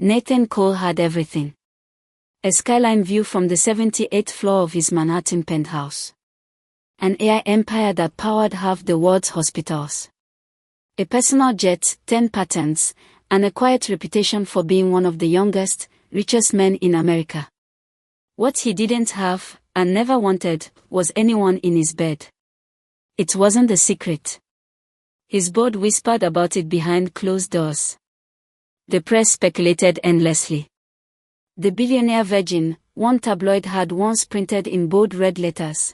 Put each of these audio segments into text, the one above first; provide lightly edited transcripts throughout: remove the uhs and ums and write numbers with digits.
Nathan Cole had everything. A skyline view from the 78th floor of his Manhattan penthouse. An AI empire that powered half the world's hospitals. A personal jet, 10 patents, and a quiet reputation for being one of the youngest, richest men in America. What he didn't have, and never wanted, was anyone in his bed. It wasn't a secret. His board whispered about it behind closed doors. The press speculated endlessly. The Billionaire Virgin, one tabloid had once printed in bold red letters.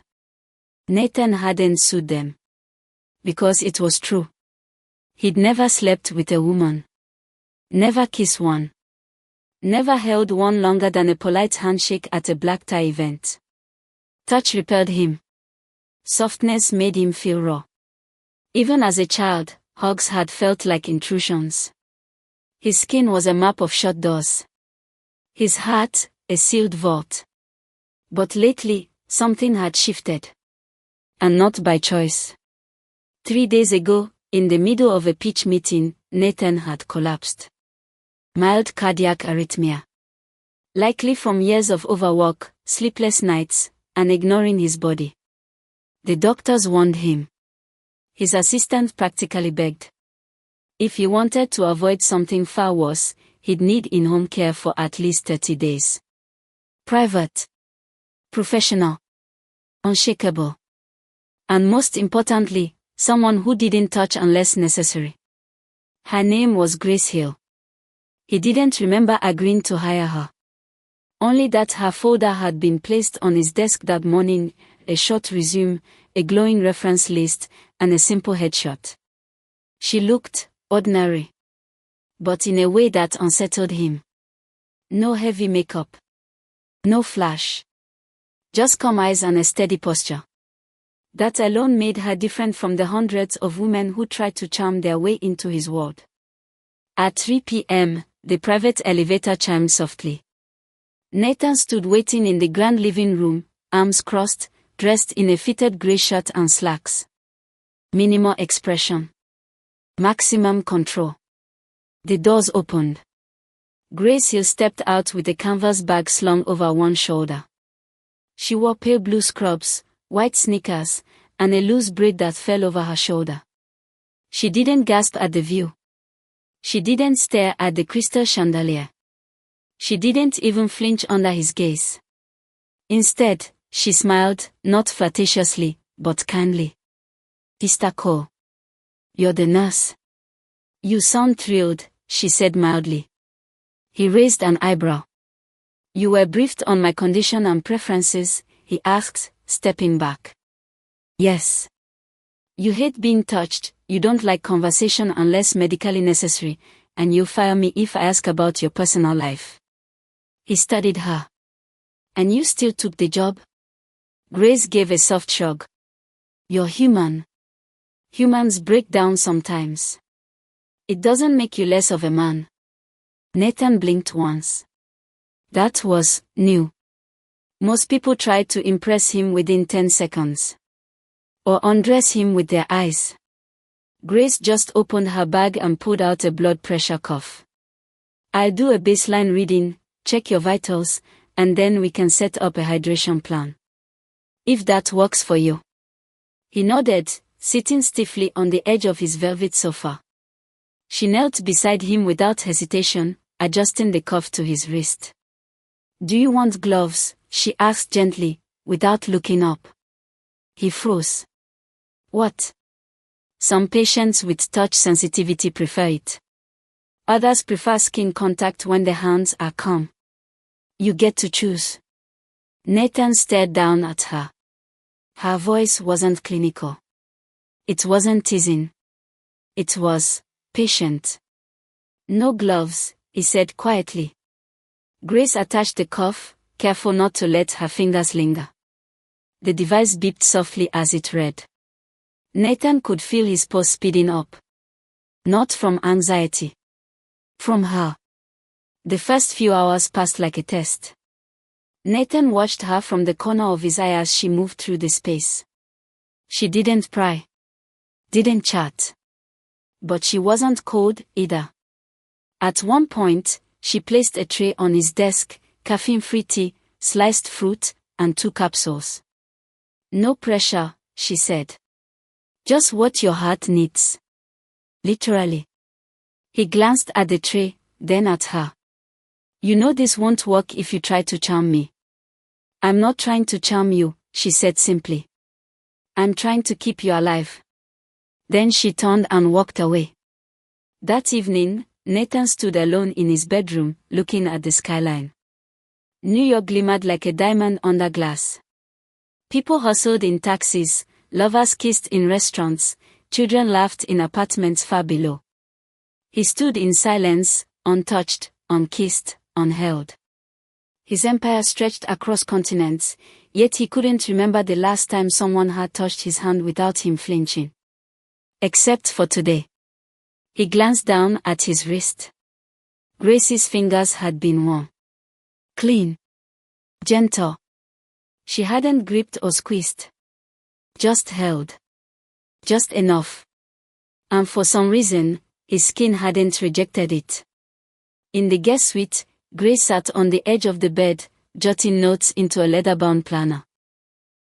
Nathan hadn't sued them. Because it was true. He'd never slept with a woman. Never kissed one. Never held one longer than a polite handshake at a black tie event. Touch repelled him. Softness made him feel raw. Even as a child, hugs had felt like intrusions. His skin was a map of shut doors. His heart, a sealed vault. But lately, something had shifted. And not by choice. 3 days ago, in the middle of a pitch meeting, Nathan had collapsed. Mild cardiac arrhythmia. Likely from years of overwork, sleepless nights, and ignoring his body. The doctors warned him. His assistant practically begged. If he wanted to avoid something far worse, he'd need in-home care for at least 30 days. Private. Professional. Unshakable. And most importantly, someone who didn't touch unless necessary. Her name was Grace Hill. He didn't remember agreeing to hire her. Only that her folder had been placed on his desk that morning, a short resume, a glowing reference list, and a simple headshot. She looked ordinary. But in a way that unsettled him. No heavy makeup. No flash. Just calm eyes and a steady posture. That alone made her different from the hundreds of women who tried to charm their way into his world. At 3 p.m., the private elevator chimed softly. Nathan stood waiting in the grand living room, arms crossed, dressed in a fitted grey shirt and slacks. Minimal expression. Maximum control. The doors opened. Grace Hill stepped out with a canvas bag slung over one shoulder. She wore pale blue scrubs, white sneakers, and a loose braid that fell over her shoulder. She didn't gasp at the view. She didn't stare at the crystal chandelier. She didn't even flinch under his gaze. Instead, she smiled, not flirtatiously, but kindly. Mr. Cole. You're the nurse. You sound thrilled, she said mildly. He raised an eyebrow. You were briefed on my condition and preferences, he asked, stepping back. Yes. You hate being touched, you don't like conversation unless medically necessary, and you'll fire me if I ask about your personal life. He studied her. And you still took the job? Grace gave a soft shrug. You're human. Humans break down sometimes. It doesn't make you less of a man. Nathan blinked once. That was new. Most people tried to impress him within 10 seconds. Or undress him with their eyes. Grace just opened her bag and pulled out a blood pressure cuff. I'll do a baseline reading, check your vitals, and then we can set up a hydration plan. If that works for you. He nodded, sitting stiffly on the edge of his velvet sofa. She knelt beside him without hesitation, adjusting the cuff to his wrist. Do you want gloves? She asked gently, without looking up. He froze. What? Some patients with touch sensitivity prefer it. Others prefer skin contact when the hands are calm. You get to choose. Nathan stared down at her. Her voice wasn't clinical. It wasn't teasing. It was patient. No gloves, he said quietly. Grace attached the cuff, careful not to let her fingers linger. The device beeped softly as it read. Nathan could feel his pulse speeding up. Not from anxiety. From her. The first few hours passed like a test. Nathan watched her from the corner of his eye as she moved through the space. She didn't pry. Didn't chat. But she wasn't cold either. At one point, she placed a tray on his desk, caffeine-free tea, sliced fruit, and 2 capsules. "No pressure," she said. "Just what your heart needs." Literally. He glanced at the tray, then at her. "You know this won't work if you try to charm me." "I'm not trying to charm you," she said simply. "I'm trying to keep you alive." Then she turned and walked away. That evening, Nathan stood alone in his bedroom, looking at the skyline. New York glimmered like a diamond under glass. People hustled in taxis, lovers kissed in restaurants, children laughed in apartments far below. He stood in silence, untouched, unkissed, unheld. His empire stretched across continents, yet he couldn't remember the last time someone had touched his hand without him flinching. Except for today. He glanced down at his wrist. Grace's fingers had been warm. Clean. Gentle. She hadn't gripped or squeezed. Just held. Just enough. And for some reason, his skin hadn't rejected it. In the guest suite, Grace sat on the edge of the bed, jotting notes into a leather-bound planner.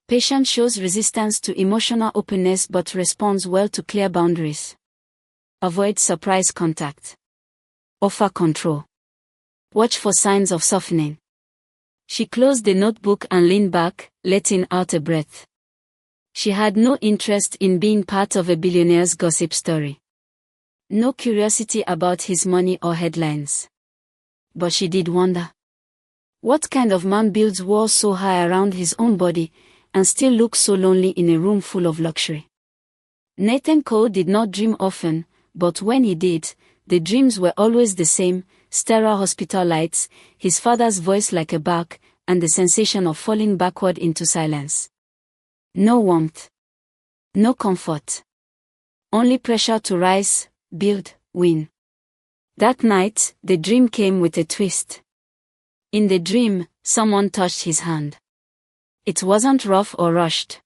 Patient shows resistance to emotional openness but responds well to clear boundaries. Avoid surprise contact. Offer control. Watch for signs of softening. She closed the notebook and leaned back, letting out a breath. She had no interest in being part of a billionaire's gossip story. No curiosity about his money or headlines. But she did wonder. What kind of man builds walls so high around his own body, and still looks so lonely in a room full of luxury? Nathan Cole did not dream often, but when he did, the dreams were always the same: sterile hospital lights, his father's voice like a bark, and the sensation of falling backward into silence. No warmth. No comfort. Only pressure to rise, build, win. That night, the dream came with a twist. In the dream, someone touched his hand. It wasn't rough or rushed.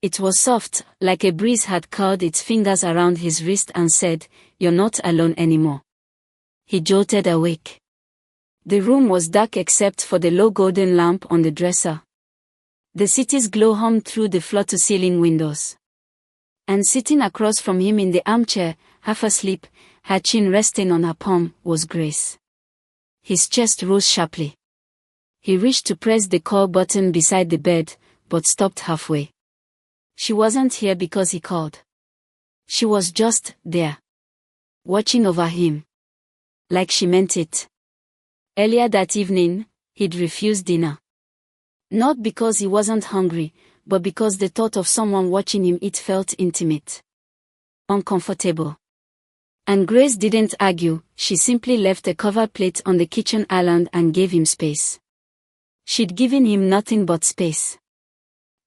It was soft, like a breeze had curled its fingers around his wrist and said, "You're not alone anymore." He jolted awake. The room was dark except for the low golden lamp on the dresser. The city's glow hummed through the floor-to-ceiling windows. And sitting across from him in the armchair, half asleep, her chin resting on her palm, was Grace. His chest rose sharply. He reached to press the call button beside the bed, but stopped halfway. She wasn't here because he called. She was just there. Watching over him. Like she meant it. Earlier that evening, he'd refused dinner. Not because he wasn't hungry, but because the thought of someone watching him eat felt intimate. Uncomfortable. And Grace didn't argue, she simply left a covered plate on the kitchen island and gave him space. She'd given him nothing but space.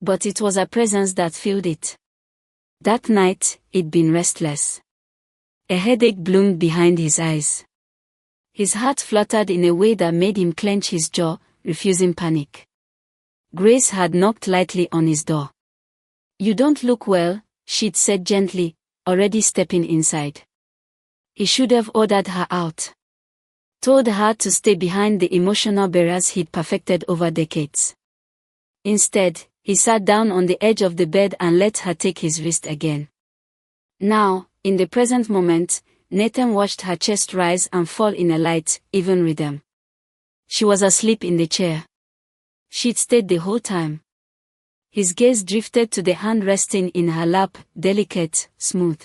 But it was her presence that filled it. That night, he'd been restless. A headache bloomed behind his eyes. His heart fluttered in a way that made him clench his jaw, refusing panic. Grace had knocked lightly on his door. "You don't look well," she'd said gently, already stepping inside. He should have ordered her out. Told her to stay behind the emotional barriers he'd perfected over decades. Instead, he sat down on the edge of the bed and let her take his wrist again. Now, in the present moment, Nathan watched her chest rise and fall in a light, even rhythm. She was asleep in the chair. She'd stayed the whole time. His gaze drifted to the hand resting in her lap, delicate, smooth.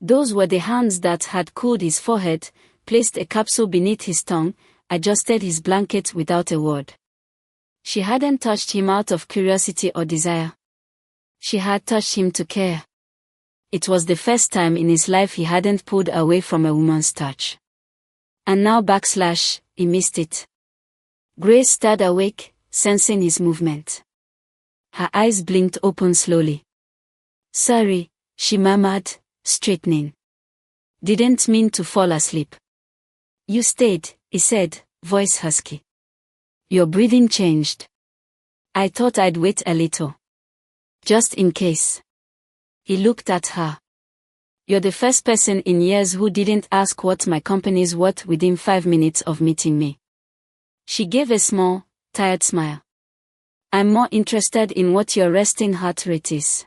Those were the hands that had cooled his forehead, placed a capsule beneath his tongue, adjusted his blanket without a word. She hadn't touched him out of curiosity or desire. She had touched him to care. It was the first time in his life he hadn't pulled away from a woman's touch. And now he missed it. Grace started awake, sensing his movement. Her eyes blinked open slowly. "Sorry," she murmured, straightening. "Didn't mean to fall asleep." "You stayed," he said, voice husky. "Your breathing changed. I thought I'd wait a little. Just in case." He looked at her. You're the first person in years who didn't ask what my company's worth within 5 minutes of meeting me. She gave a small, tired smile. I'm more interested in what your resting heart rate is.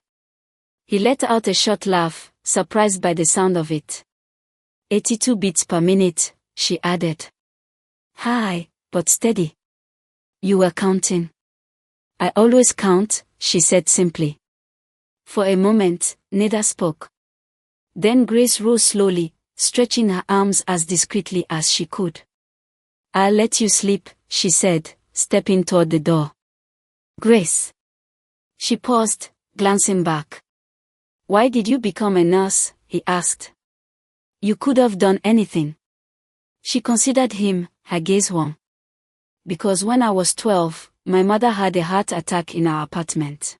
He let out a short laugh, surprised by the sound of it. 82 beats per minute, she added. High, but steady. You were counting. I always count, she said simply. For a moment, neither spoke. Then Grace rose slowly, stretching her arms as discreetly as she could. I'll let you sleep, she said, stepping toward the door. Grace. She paused, glancing back. Why did you become a nurse? He asked. You could have done anything. She considered him, her gaze warm. Because when I was 12, my mother had a heart attack in our apartment.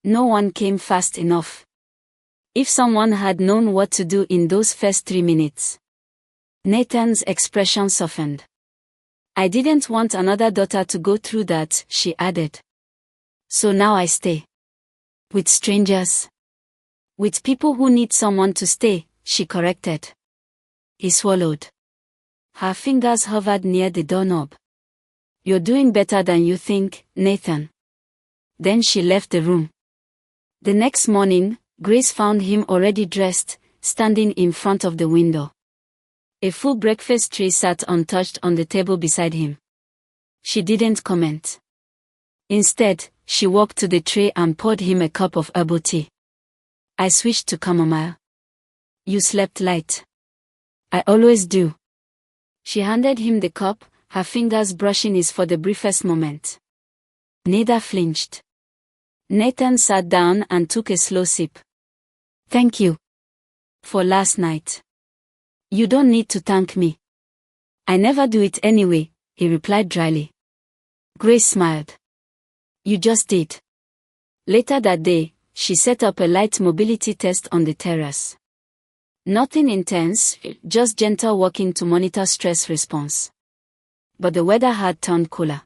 No one came fast enough. If someone had known what to do in those first 3 minutes. Nathan's expression softened. I didn't want another daughter to go through that, she added. So now I stay. With strangers. With people who need someone to stay, she corrected. He swallowed. Her fingers hovered near the doorknob. You're doing better than you think, Nathan. Then she left the room. The next morning, Grace found him already dressed, standing in front of the window. A full breakfast tray sat untouched on the table beside him. She didn't comment. Instead, she walked to the tray and poured him a cup of herbal tea. I switched to chamomile. You slept light. I always do. She handed him the cup, her fingers brushing his for the briefest moment. Neither flinched. Nathan sat down and took a slow sip. Thank you. For last night. You don't need to thank me. I never do it anyway, he replied dryly. Grace smiled. You just did. Later that day, she set up a light mobility test on the terrace. Nothing intense, just gentle walking to monitor stress response. But the weather had turned cooler.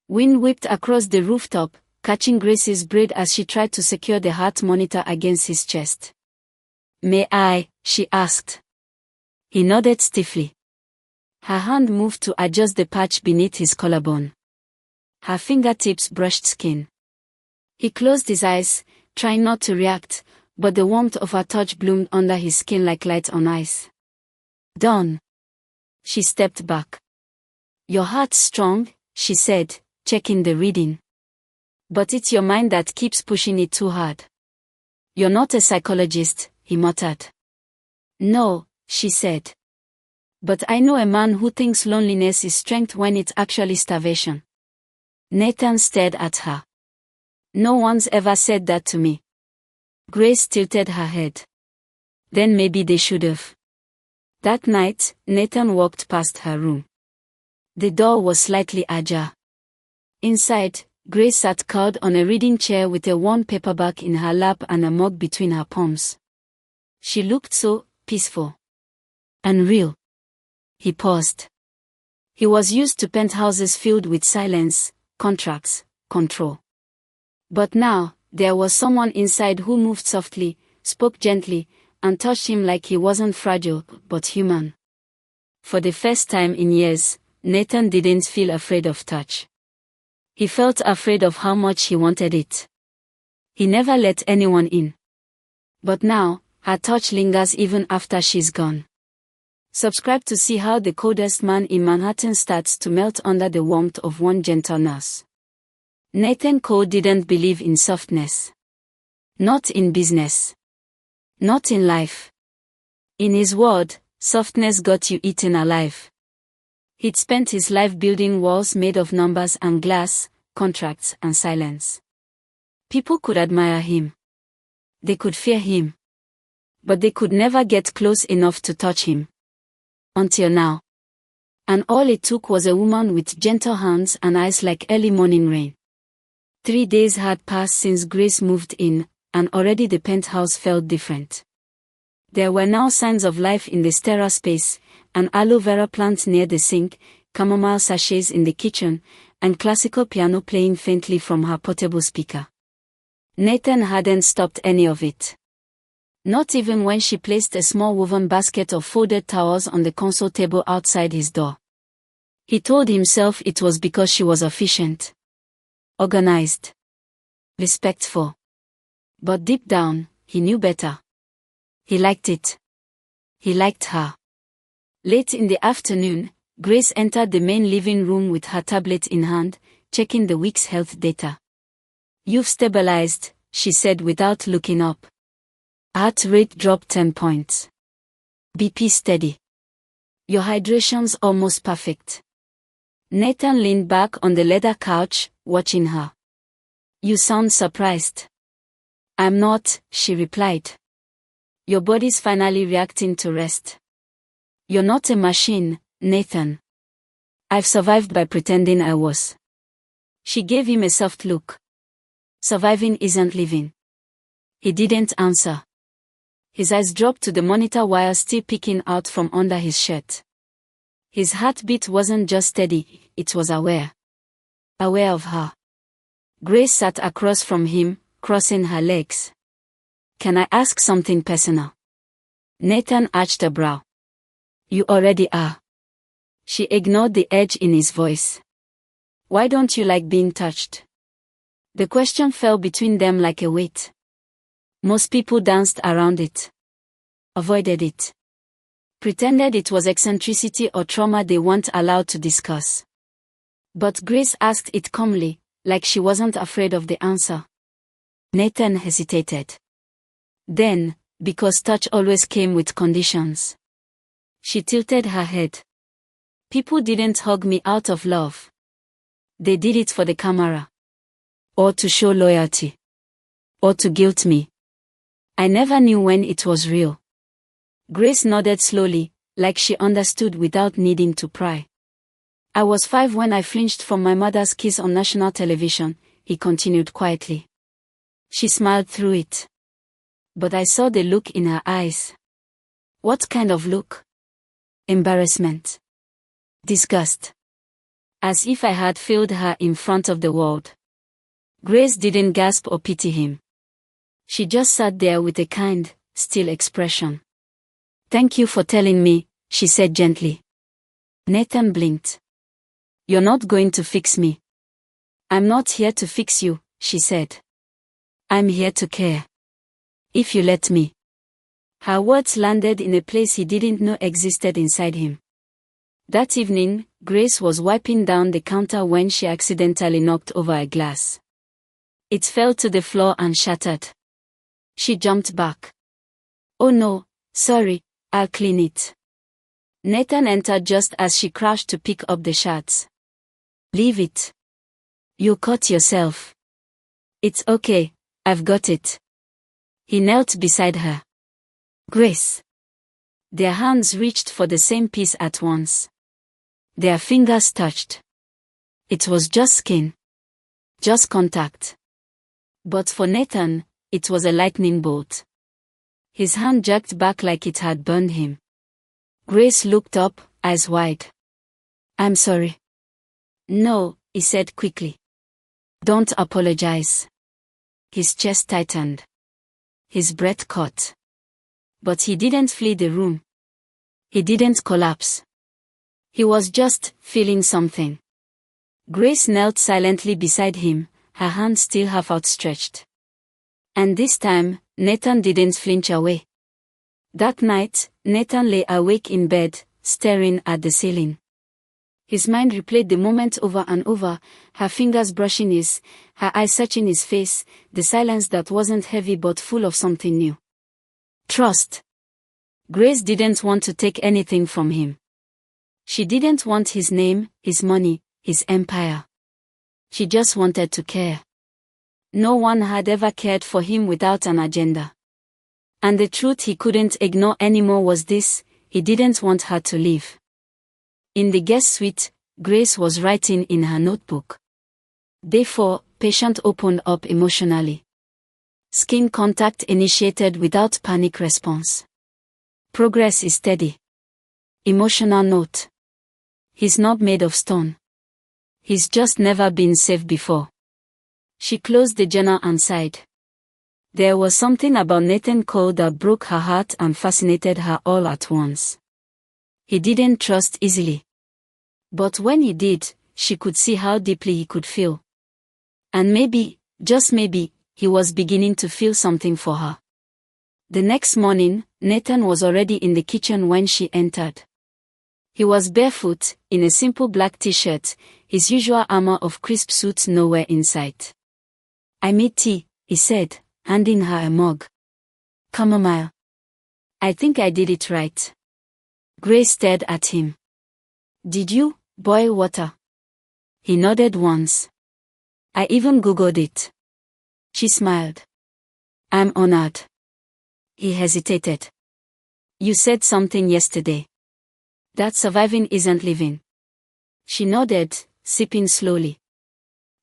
Wind whipped across the rooftop, catching Grace's breath as she tried to secure the heart monitor against his chest. May I? She asked. He nodded stiffly. Her hand moved to adjust the patch beneath his collarbone. Her fingertips brushed skin. He closed his eyes, trying not to react, but the warmth of her touch bloomed under his skin like light on ice. Dawn. She stepped back. Your heart's strong, she said, checking the reading. But it's your mind that keeps pushing it too hard. You're not a psychologist, he muttered. No, she said. But I know a man who thinks loneliness is strength when it's actually starvation. Nathan stared at her. No one's ever said that to me. Grace tilted her head. Then maybe they should've. That night, Nathan walked past her room. The door was slightly ajar. Inside, Grace sat curled on a reading chair with a worn paperback in her lap and a mug between her palms. She looked so peaceful. Unreal. He paused. He was used to penthouses filled with silence, contracts, control. But now, there was someone inside who moved softly, spoke gently, and touched him like he wasn't fragile, but human. For the first time in years, Nathan didn't feel afraid of touch. He felt afraid of how much he wanted it. He never let anyone in. But now, her touch lingers even after she's gone. Subscribe to see how the coldest man in Manhattan starts to melt under the warmth of one gentle nurse. Nathan Cole didn't believe in softness. Not in business. Not in life. In his world, softness got you eaten alive. He'd spent his life building walls made of numbers and glass, contracts and silence. People could admire him. They could fear him. But they could never get close enough to touch him. Until now. And all it took was a woman with gentle hands and eyes like early morning rain. 3 days had passed since Grace moved in, and already the penthouse felt different. There were now signs of life in the sterile space, an aloe vera plant near the sink, chamomile sachets in the kitchen, and classical piano playing faintly from her portable speaker. Nathan hadn't stopped any of it. Not even when she placed a small woven basket of folded towels on the console table outside his door. He told himself it was because she was efficient, organized, respectful. But deep down, he knew better. He liked it. He liked her. Late in the afternoon, Grace entered the main living room with her tablet in hand, checking the week's health data. "You've stabilized," she said without looking up. Heart rate dropped 10 points. BP steady. Your hydration's almost perfect. Nathan leaned back on the leather couch, watching her. "You sound surprised." "I'm not," she replied. "Your body's finally reacting to rest. You're not a machine, Nathan. I've survived by pretending I was." She gave him a soft look. "Surviving isn't living." He didn't answer. His eyes dropped to the monitor wire still peeking out from under his shirt. His heartbeat wasn't just steady, it was aware. Aware of her. Grace sat across from him, crossing her legs. "Can I ask something personal?" Nathan arched a brow. "You already are." She ignored the edge in his voice. "Why don't you like being touched?" The question fell between them like a weight. Most people danced around it. Avoided it. Pretended it was eccentricity or trauma they weren't allowed to discuss. But Grace asked it calmly, like she wasn't afraid of the answer. Nathan hesitated. Then, because touch always came with conditions. She tilted her head. "People didn't hug me out of love. They did it for the camera. Or to show loyalty. Or to guilt me. I never knew when it was real." Grace nodded slowly, like she understood without needing to pry. "I was 5 when I flinched from my mother's kiss on national television," he continued quietly. She smiled through it. "But I saw the look in her eyes." "What kind of look?" "Embarrassment. Disgust. As if I had failed her in front of the world." Grace didn't gasp or pity him. She just sat there with a kind, still expression. "Thank you for telling me," she said gently. Nathan blinked. "You're not going to fix me." "I'm not here to fix you," she said. "I'm here to care. If you let me." Her words landed in a place he didn't know existed inside him. That evening, Grace was wiping down the counter when she accidentally knocked over a glass. It fell to the floor and shattered. She jumped back. "Oh no, sorry, I'll clean it." Nathan entered just as she crouched to pick up the shards. "Leave it. You cut yourself." "It's okay, I've got it." He knelt beside her. "Grace." Their hands reached for the same piece at once. Their fingers touched. It was just skin. Just contact. But for Nathan, it was a lightning bolt. His hand jerked back like it had burned him. Grace looked up, eyes wide. "I'm sorry." "No," he said quickly. "Don't apologize." His chest tightened. His breath caught. But he didn't flee the room. He didn't collapse. He was just feeling something. Grace knelt silently beside him, her hand still half outstretched. And this time, Nathan didn't flinch away. That night, Nathan lay awake in bed, staring at the ceiling. His mind replayed the moment over and over, her fingers brushing his, her eyes searching his face, the silence that wasn't heavy but full of something new. Trust. Grace didn't want to take anything from him. She didn't want his name, his money, his empire. She just wanted to care. No one had ever cared for him without an agenda. And the truth he couldn't ignore anymore was this: he didn't want her to leave. In the guest suite, Grace was writing in her notebook. Day 4, patient opened up emotionally. Skin contact initiated without panic response. Progress is steady. Emotional note. He's not made of stone. He's just never been safe before. She closed the journal and sighed. There was something about Nathan Cole that broke her heart and fascinated her all at once. He didn't trust easily. But when he did, she could see how deeply he could feel. And maybe, just maybe, he was beginning to feel something for her. The next morning, Nathan was already in the kitchen when she entered. He was barefoot, in a simple black t-shirt, his usual armor of crisp suits nowhere in sight. "I made tea," he said, handing her a mug. "Chamomile. I think I did it right." Grace stared at him. "Did you boil water?" He nodded once. "I even Googled it." She smiled. "I'm honored." He hesitated. "You said something yesterday. That surviving isn't living." She nodded, sipping slowly.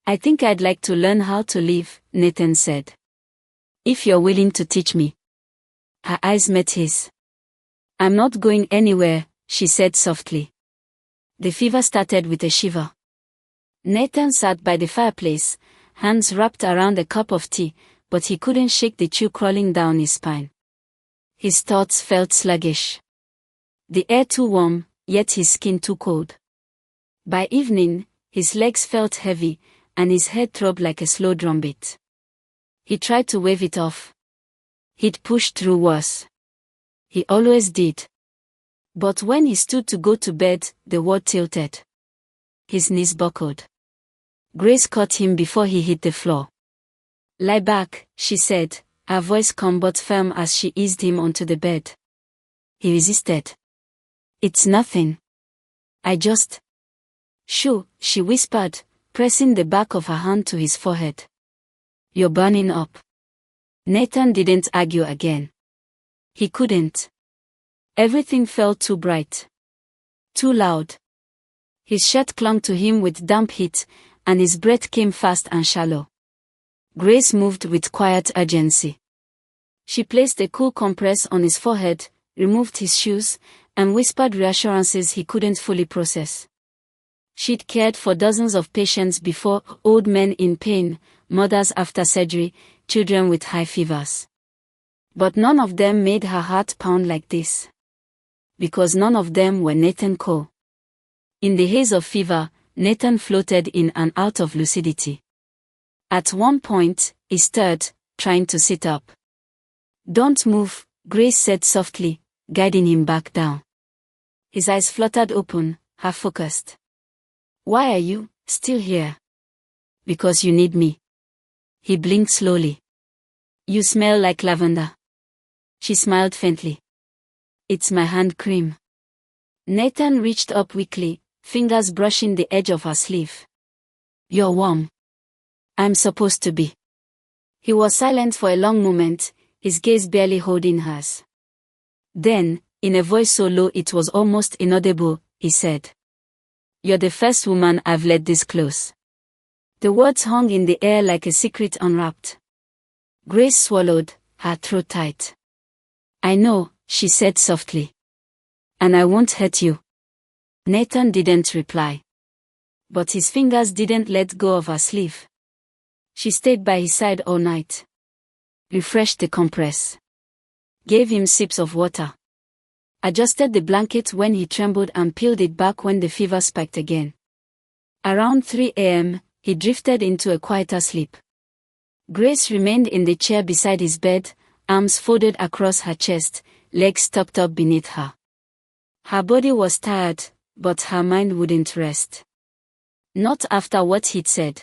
"I think I'd like to learn how to live," Nathan said. "If you're willing to teach me." Her eyes met his. "I'm not going anywhere," she said softly. The fever started with a shiver. Nathan sat by the fireplace, hands wrapped around a cup of tea, but he couldn't shake the chill crawling down his spine. His thoughts felt sluggish. The air too warm, yet his skin too cold. By evening, his legs felt heavy, and his head throbbed like a slow drumbeat. He tried to wave it off. He'd pushed through worse. He always did. But when he stood to go to bed, the world tilted. His knees buckled. Grace caught him before he hit the floor. "Lie back," she said, her voice calm but firm as she eased him onto the bed. He resisted. "It's nothing. I just..." "Shoo," she whispered, pressing the back of her hand to his forehead. "You're burning up." Nathan didn't argue again. He couldn't. Everything felt too bright. Too loud. His shirt clung to him with damp heat, and his breath came fast and shallow. Grace moved with quiet urgency. She placed a cool compress on his forehead, removed his shoes, and whispered reassurances he couldn't fully process. She'd cared for dozens of patients before, old men in pain, mothers after surgery, children with high fevers. But none of them made her heart pound like this. Because none of them were Nathan Cole. In the haze of fever, Nathan floated in and out of lucidity. At one point, he stirred, trying to sit up. "Don't move," Grace said softly, guiding him back down. His eyes fluttered open, half-focused. "Why are you still here?" "Because you need me." He blinked slowly. "You smell like lavender." She smiled faintly. "It's my hand cream." Nathan reached up weakly, fingers brushing the edge of her sleeve. "You're warm." "I'm supposed to be." He was silent for a long moment, his gaze barely holding hers. Then, in a voice so low it was almost inaudible, he said, "You're the first woman I've let this close." The words hung in the air like a secret unwrapped. Grace swallowed, her throat tight. "I know," she said softly. "And I won't hurt you." Nathan didn't reply. But his fingers didn't let go of her sleeve. She stayed by his side all night. Refreshed the compress. Gave him sips of water. Adjusted the blanket when he trembled and peeled it back when the fever spiked again. Around 3 a.m., he drifted into a quieter sleep. Grace remained in the chair beside his bed, arms folded across her chest, legs tucked up beneath her. Her body was tired, but her mind wouldn't rest. Not after what he'd said.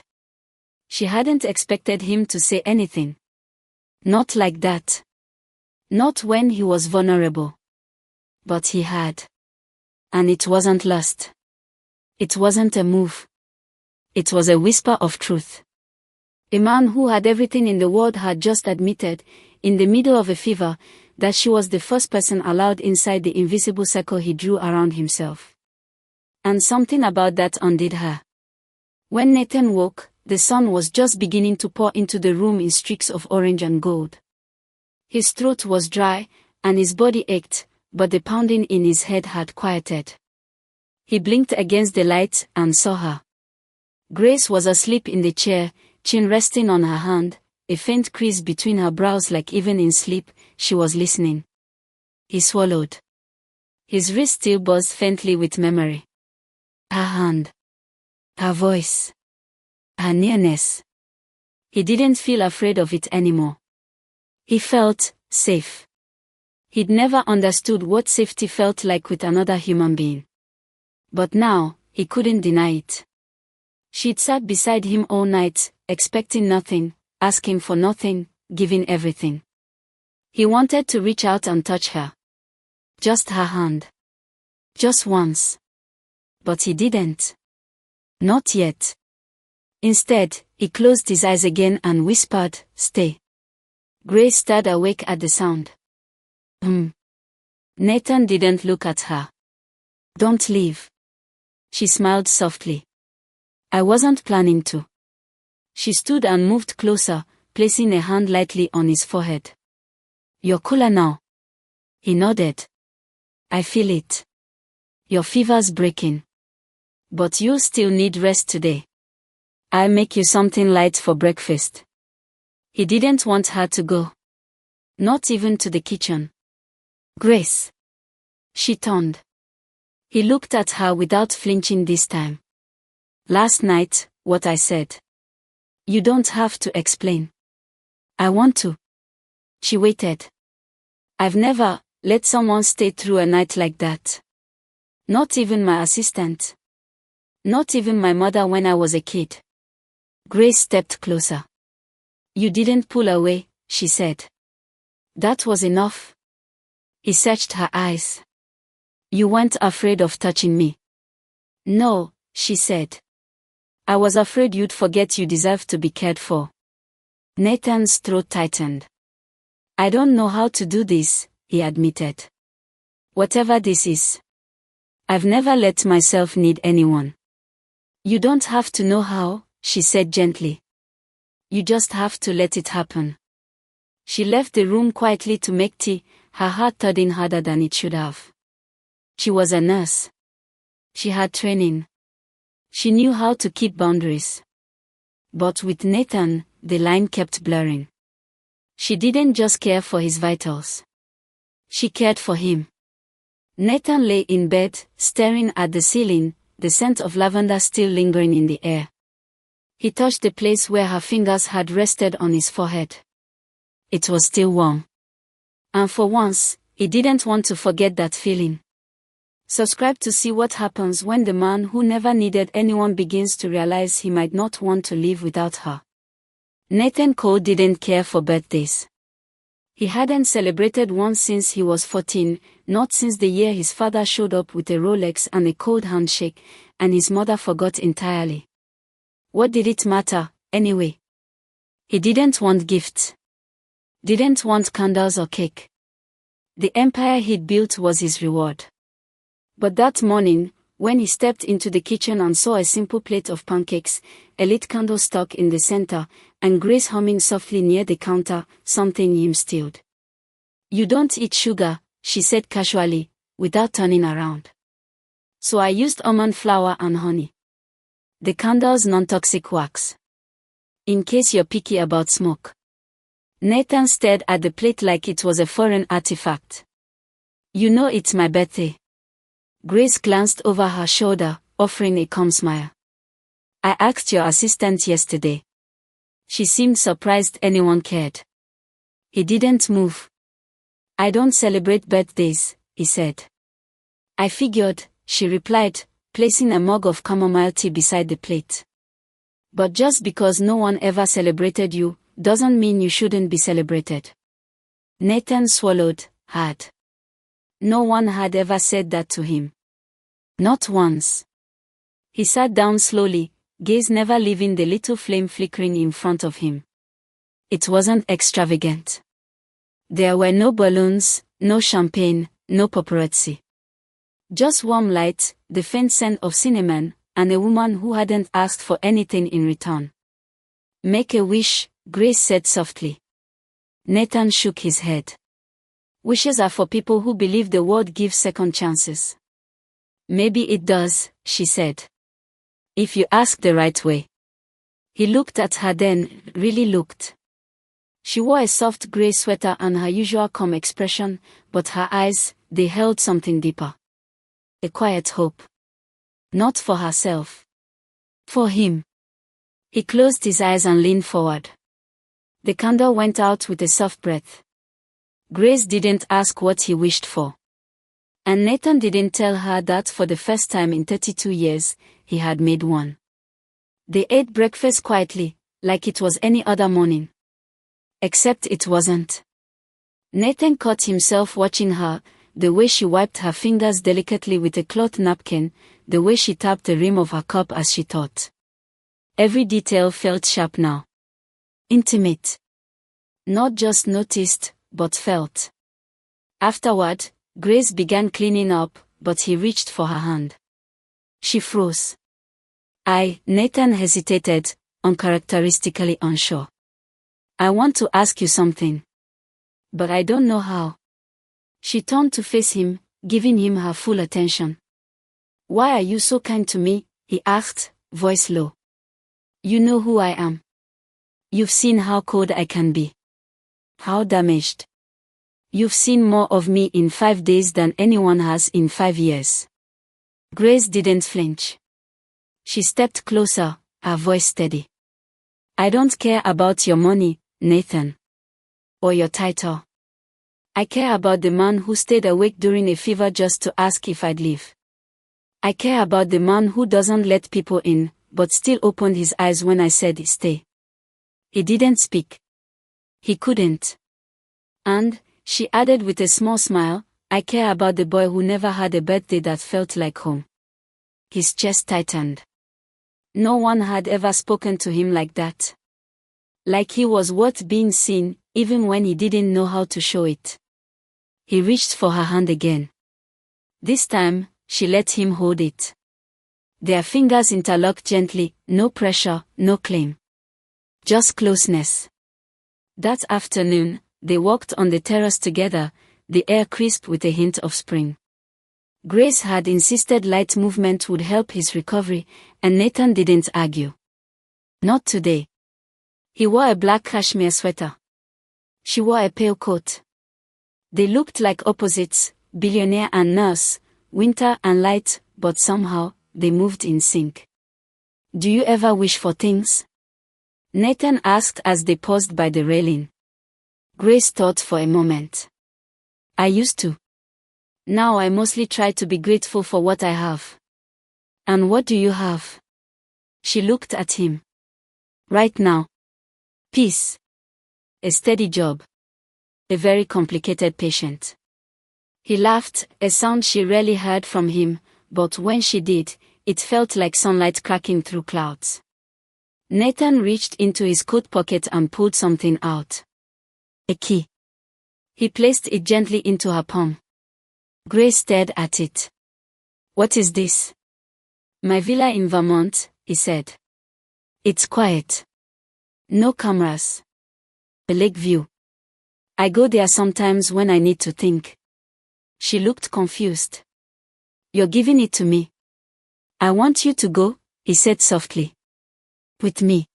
She hadn't expected him to say anything. Not like that. Not when he was vulnerable. But he had. And it wasn't lust. It wasn't a move. It was a whisper of truth. A man who had everything in the world had just admitted, in the middle of a fever, that she was the first person allowed inside the invisible circle he drew around himself. And something about that undid her. When Nathan woke, the sun was just beginning to pour into the room in streaks of orange and gold. His throat was dry, and his body ached, but the pounding in his head had quieted. He blinked against the light and saw her. Grace was asleep in the chair, chin resting on her hand, a faint crease between her brows, like even in sleep, she was listening. He swallowed. His wrist still buzzed faintly with memory. Her hand. Her voice. Her nearness. He didn't feel afraid of it anymore. He felt safe. He'd never understood what safety felt like with another human being. But now, he couldn't deny it. She'd sat beside him all night, expecting nothing, asking for nothing, giving everything. He wanted to reach out and touch her. Just her hand. Just once. But he didn't. Not yet. Instead, he closed his eyes again and whispered, "Stay." Grace started awake at the sound. Nathan didn't look at her. "Don't leave." She smiled softly. "I wasn't planning to." She stood and moved closer, placing a hand lightly on his forehead. "You're cooler now." He nodded. "I feel it. Your fever's breaking. But you'll still need rest today. I'll make you something light for breakfast." He didn't want her to go. Not even to the kitchen. "Grace." She turned. He looked at her without flinching this time. "Last night, what I said. You don't have to explain." "I want to." She waited. "I've never let someone stay through a night like that. Not even my assistant. Not even my mother when I was a kid." Grace stepped closer. "You didn't pull away," she said. "That was enough." He searched her eyes. "You weren't afraid of touching me." "No," she said. "I was afraid you'd forget you deserve to be cared for." Nathan's throat tightened. "I don't know how to do this," he admitted. "Whatever this is. I've never let myself need anyone." "You don't have to know how," she said gently. "You just have to let it happen." She left the room quietly to make tea, her heart thudding harder than it should have. She was a nurse. She had training. She knew how to keep boundaries. But with Nathan, the line kept blurring. She didn't just care for his vitals. She cared for him. Nathan lay in bed, staring at the ceiling, the scent of lavender still lingering in the air. He touched the place where her fingers had rested on his forehead. It was still warm. And for once, he didn't want to forget that feeling. Subscribe to see what happens when the man who never needed anyone begins to realize he might not want to live without her. Nathan Cole didn't care for birthdays. He hadn't celebrated one since he was 14, not since the year his father showed up with a Rolex and a cold handshake, and his mother forgot entirely. What did it matter, anyway? He didn't want gifts. Didn't want candles or cake. The empire he'd built was his reward. But that morning, when he stepped into the kitchen and saw a simple plate of pancakes, a lit candle stuck in the center, and Grace humming softly near the counter, something in him stilled. "You don't eat sugar," she said casually, without turning around. "So I used almond flour and honey. The candle's non-toxic wax. In case you're picky about smoke." Nathan stared at the plate like it was a foreign artifact. "You know it's my birthday." Grace glanced over her shoulder, offering a calm smile. "I asked your assistant yesterday." She seemed surprised anyone cared. He didn't move. "I don't celebrate birthdays," he said. "I figured," she replied, placing a mug of chamomile tea beside the plate. "But just because no one ever celebrated you, doesn't mean you shouldn't be celebrated." Nathan swallowed hard. No one had ever said that to him. Not once. He sat down slowly, gaze never leaving the little flame flickering in front of him. It wasn't extravagant. There were no balloons, no champagne, no paparazzi. Just warm light, the faint scent of cinnamon, and a woman who hadn't asked for anything in return. "Make a wish," Grace said softly. Nathan shook his head. "Wishes are for people who believe the world gives second chances." "Maybe it does," she said. "If you ask the right way." He looked at her then, really looked. She wore a soft gray sweater and her usual calm expression, but her eyes, they held something deeper. A quiet hope. Not for herself. For him. He closed his eyes and leaned forward. The candle went out with a soft breath. Grace didn't ask what he wished for. And Nathan didn't tell her that for the first time in 32 years, he had made one. They ate breakfast quietly, like it was any other morning. Except it wasn't. Nathan caught himself watching her, the way she wiped her fingers delicately with a cloth napkin, the way she tapped the rim of her cup as she thought. Every detail felt sharp now. Intimate. Not just noticed, but felt. Afterward, Grace began cleaning up, but he reached for her hand. She froze. Nathan hesitated, uncharacteristically unsure. I want to ask you something. But I don't know how. She turned to face him, giving him her full attention. Why are you so kind to me? He asked, voice low. You know who I am. You've seen how cold I can be. How damaged. You've seen more of me in 5 days than anyone has in 5 years. Grace didn't flinch. She stepped closer, her voice steady. I don't care about your money, Nathan. Or your title. I care about the man who stayed awake during a fever just to ask if I'd leave. I care about the man who doesn't let people in, but still opened his eyes when I said stay. He didn't speak. He couldn't. And, she added with a small smile, I care about the boy who never had a birthday that felt like home. His chest tightened. No one had ever spoken to him like that. Like he was worth being seen, even when he didn't know how to show it. He reached for her hand again. This time, she let him hold it. Their fingers interlocked gently, no pressure, no claim. Just closeness. That afternoon, they walked on the terrace together, the air crisp with a hint of spring. Grace had insisted light movement would help his recovery, and Nathan didn't argue. Not today. He wore a black cashmere sweater. She wore a pale coat. They looked like opposites, billionaire and nurse, winter and light, but somehow, they moved in sync. Do you ever wish for things? Nathan asked as they paused by the railing. Grace thought for a moment. I used to. Now I mostly try to be grateful for what I have. And what do you have? She looked at him. Right now. Peace. A steady job. A very complicated patient. He laughed, a sound she rarely heard from him, but when she did, it felt like sunlight cracking through clouds. Nathan reached into his coat pocket and pulled something out. A key. He placed it gently into her palm. Grace stared at it. What is this? My villa in Vermont, he said. It's quiet. No cameras. A lake view. I go there sometimes when I need to think. She looked confused. You're giving it to me. I want you to go, he said softly. With me.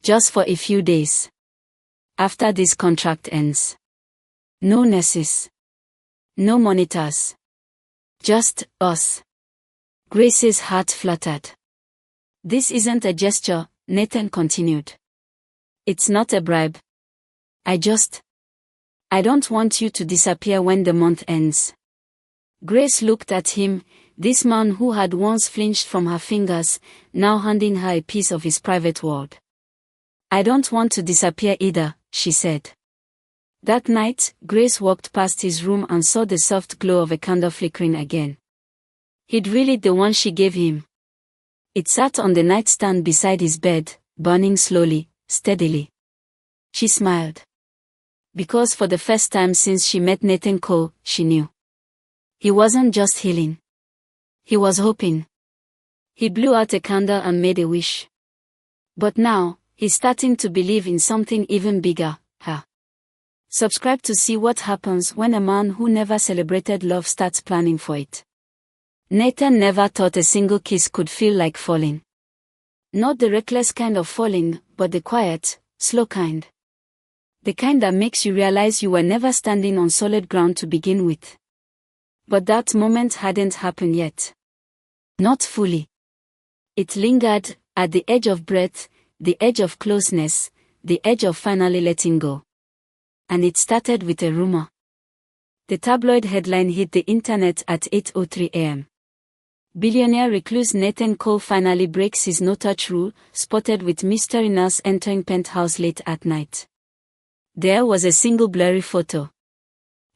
Just for a few days. After this contract ends. No nurses. No monitors. Just us. Grace's heart fluttered. This isn't a gesture, Nathan continued. It's not a bribe. I don't want you to disappear when the month ends. Grace looked at him, this man who had once flinched from her fingers, now handing her a piece of his private world. I don't want to disappear either, she said. That night, Grace walked past his room and saw the soft glow of a candle flickering again. He'd relit the one she gave him. It sat on the nightstand beside his bed, burning slowly, steadily. She smiled. Because for the first time since she met Nathan Cole, she knew. He wasn't just healing. He was hoping. He blew out a candle and made a wish. But now, he's starting to believe in something even bigger, her. Subscribe to see what happens when a man who never celebrated love starts planning for it. Nathan never thought a single kiss could feel like falling. Not the reckless kind of falling, but the quiet, slow kind. The kind that makes you realize you were never standing on solid ground to begin with. But that moment hadn't happened yet. Not fully. It lingered, at the edge of breath, the edge of closeness, the edge of finally letting go. And it started with a rumor. The tabloid headline hit the internet at 8:03 a.m. Billionaire recluse Nathan Cole finally breaks his no-touch rule, spotted with mystery nurse entering penthouse late at night. There was a single blurry photo.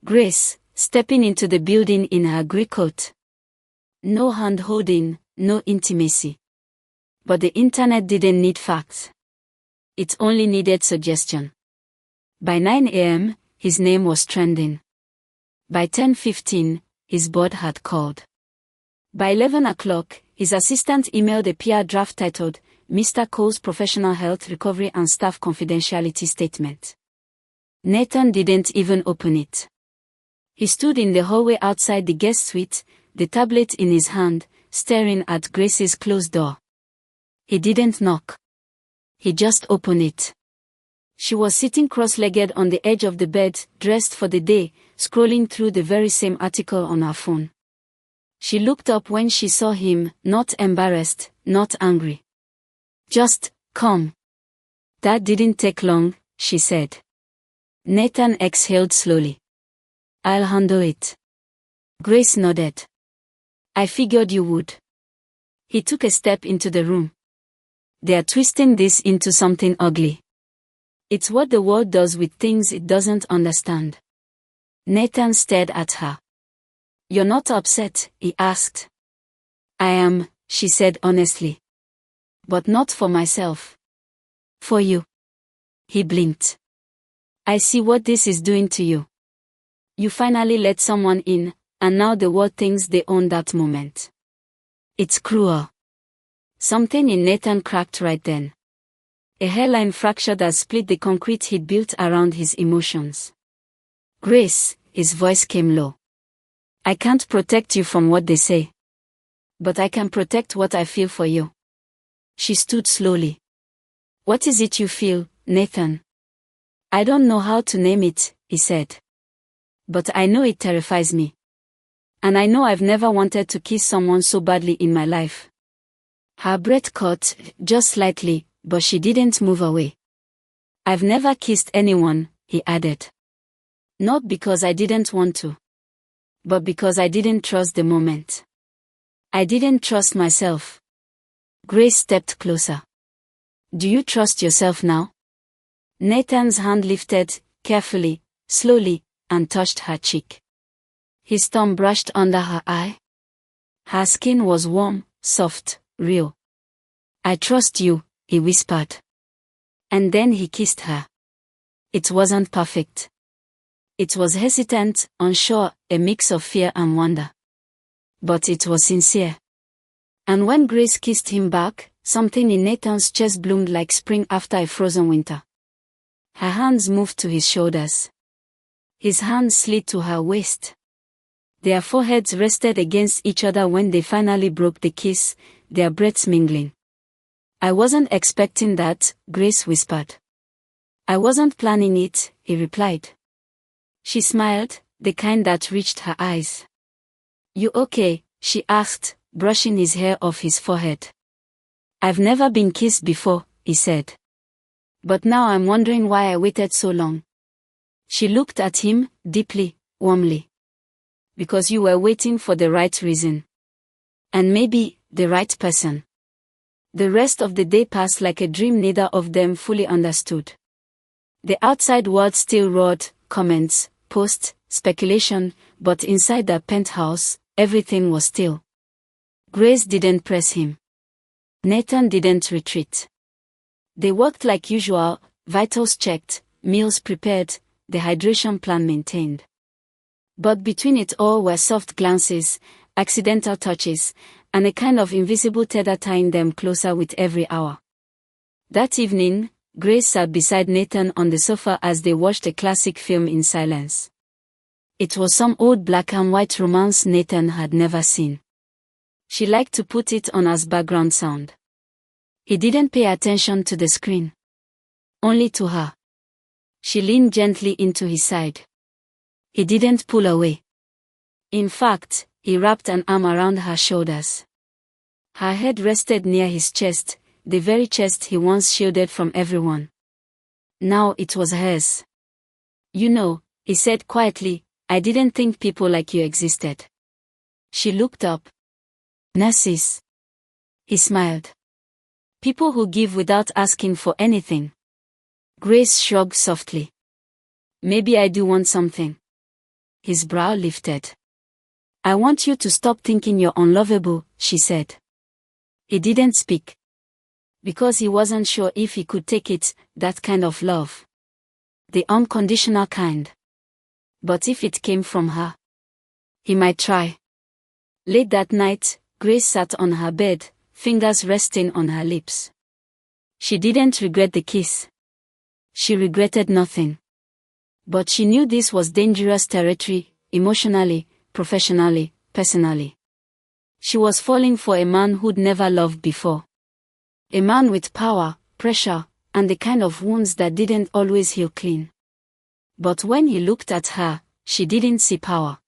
Grace, stepping into the building in her grey coat. No hand-holding, no intimacy. But the internet didn't need facts. It only needed suggestion. By 9 a.m., his name was trending. By 10:15, his board had called. By 11 o'clock, his assistant emailed a PR draft titled, Mr. Cole's Professional Health Recovery and Staff Confidentiality Statement. Nathan didn't even open it. He stood in the hallway outside the guest suite, the tablet in his hand, staring at Grace's closed door. He didn't knock. He just opened it. She was sitting cross-legged on the edge of the bed, dressed for the day, scrolling through the very same article on her phone. She looked up when she saw him, not embarrassed, not angry. Just, come. That didn't take long, she said. Nathan exhaled slowly. I'll handle it. Grace nodded. I figured you would. He took a step into the room. They're twisting this into something ugly. It's what the world does with things it doesn't understand. Nathan stared at her. You're not upset, he asked. I am, she said honestly. But not for myself. For you. He blinked. I see what this is doing to you. You finally let someone in, and now the world thinks they own that moment. It's cruel. Something in Nathan cracked right then. A hairline fracture that split the concrete he'd built around his emotions. Grace, his voice came low. I can't protect you from what they say. But I can protect what I feel for you. She stood slowly. What is it you feel, Nathan? I don't know how to name it, he said. But I know it terrifies me. And I know I've never wanted to kiss someone so badly in my life. Her breath caught, just slightly, but she didn't move away. I've never kissed anyone, he added. Not because I didn't want to. But because I didn't trust the moment. I didn't trust myself. Grace stepped closer. Do you trust yourself now? Nathan's hand lifted, carefully, slowly, and touched her cheek. His thumb brushed under her eye. Her skin was warm, soft, real. I trust you, he whispered. And then he kissed her. It wasn't perfect. It was hesitant, unsure, a mix of fear and wonder. But it was sincere. And when Grace kissed him back, something in Nathan's chest bloomed like spring after a frozen winter. Her hands moved to his shoulders. His hands slid to her waist. Their foreheads rested against each other when they finally broke the kiss, their breaths mingling. I wasn't expecting that, Grace whispered. I wasn't planning it, he replied. She smiled, the kind that reached her eyes. You okay? She asked, brushing his hair off his forehead. I've never been kissed before, he said. But now I'm wondering why I waited so long. She looked at him, deeply, warmly. Because you were waiting for the right reason. And maybe, the right person. The rest of the day passed like a dream neither of them fully understood. The outside world still roared, comments, posts, speculation, but inside the penthouse, everything was still. Grace didn't press him. Nathan didn't retreat. They worked like usual, vitals checked, meals prepared, the hydration plan maintained. But between it all were soft glances, accidental touches, and a kind of invisible tether tying them closer with every hour. That evening, Grace sat beside Nathan on the sofa as they watched a classic film in silence. It was some old black and white romance Nathan had never seen. She liked to put it on as background sound. He didn't pay attention to the screen. Only to her. She leaned gently into his side. He didn't pull away. In fact, he wrapped an arm around her shoulders. Her head rested near his chest, the very chest he once shielded from everyone. Now it was hers. You know, he said quietly, I didn't think people like you existed. She looked up. Nurses. He smiled. People who give without asking for anything. Grace shrugged softly. Maybe I do want something. His brow lifted. I want you to stop thinking you're unlovable, she said. He didn't speak. Because he wasn't sure if he could take it, that kind of love. The unconditional kind. But if it came from her, he might try. Late that night, Grace sat on her bed, fingers resting on her lips. She didn't regret the kiss. She regretted nothing. But she knew this was dangerous territory, emotionally, professionally, personally. She was falling for a man who'd never loved before. A man with power, pressure, and the kind of wounds that didn't always heal clean. But when he looked at her, she didn't see power.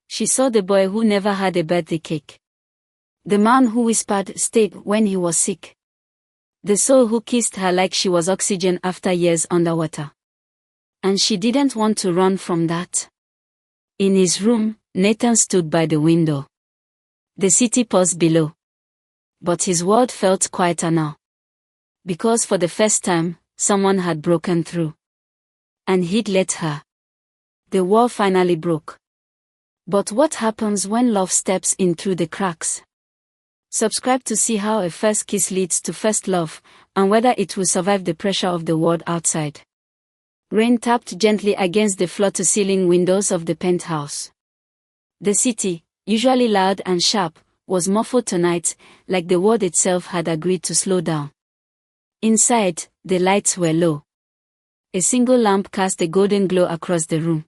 She saw the boy who never had a birthday cake. The man who whispered "stay" when he was sick. The soul who kissed her like she was oxygen after years underwater. And she didn't want to run from that. In his room, Nathan stood by the window. The city paused below. But his world felt quieter now. Because for the first time, someone had broken through. And he'd let her. The wall finally broke. But what happens when love steps in through the cracks? Subscribe to see how a first kiss leads to first love, and whether it will survive the pressure of the world outside. Rain tapped gently against the floor-to-ceiling windows of the penthouse. The city, usually loud and sharp, was muffled tonight, like the world itself had agreed to slow down. Inside, the lights were low. A single lamp cast a golden glow across the room.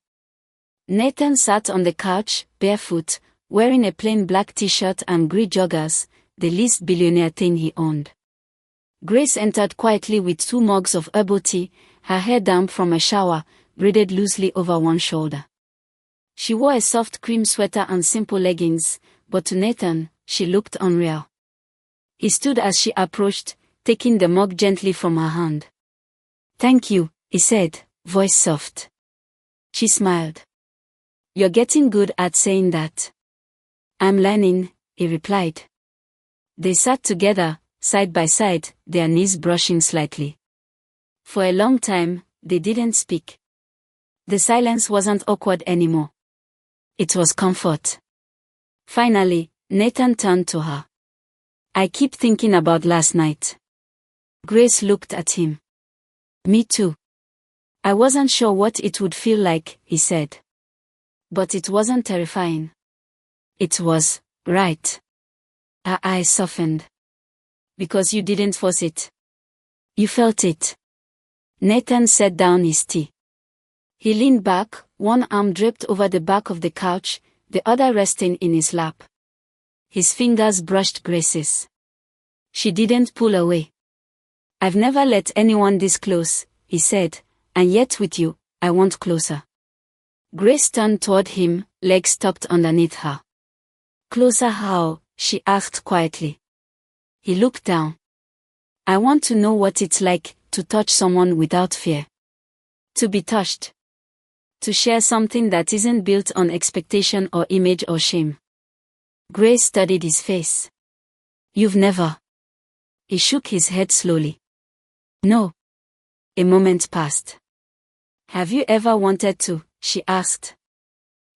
Nathan sat on the couch, barefoot, wearing a plain black t-shirt and grey joggers, the least billionaire thing he owned. Grace entered quietly with 2 mugs of herbal tea, her hair damp from a shower, braided loosely over one shoulder. She wore a soft cream sweater and simple leggings, but to Nathan, she looked unreal. He stood as she approached, taking the mug gently from her hand. Thank you, he said, voice soft. She smiled. You're getting good at saying that. I'm learning, he replied. They sat together, side by side, their knees brushing slightly. For a long time, they didn't speak. The silence wasn't awkward anymore. It was comfort. Finally, Nathan turned to her. I keep thinking about last night. Grace looked at him. Me too. I wasn't sure what it would feel like, he said. But it wasn't terrifying. It was, right. Her eyes softened. Because you didn't force it. You felt it. Nathan set down his tea. He leaned back, one arm draped over the back of the couch, the other resting in his lap. His fingers brushed Grace's. She didn't pull away. I've never let anyone this close, he said, and yet with you, I want closer. Grace turned toward him, legs tucked underneath her. Closer how? She asked quietly. He looked down. I want to know what it's like to touch someone without fear. To be touched. To share something that isn't built on expectation or image or shame. Grace studied his face. You've never. He shook his head slowly. No. A moment passed. Have you ever wanted to? She asked.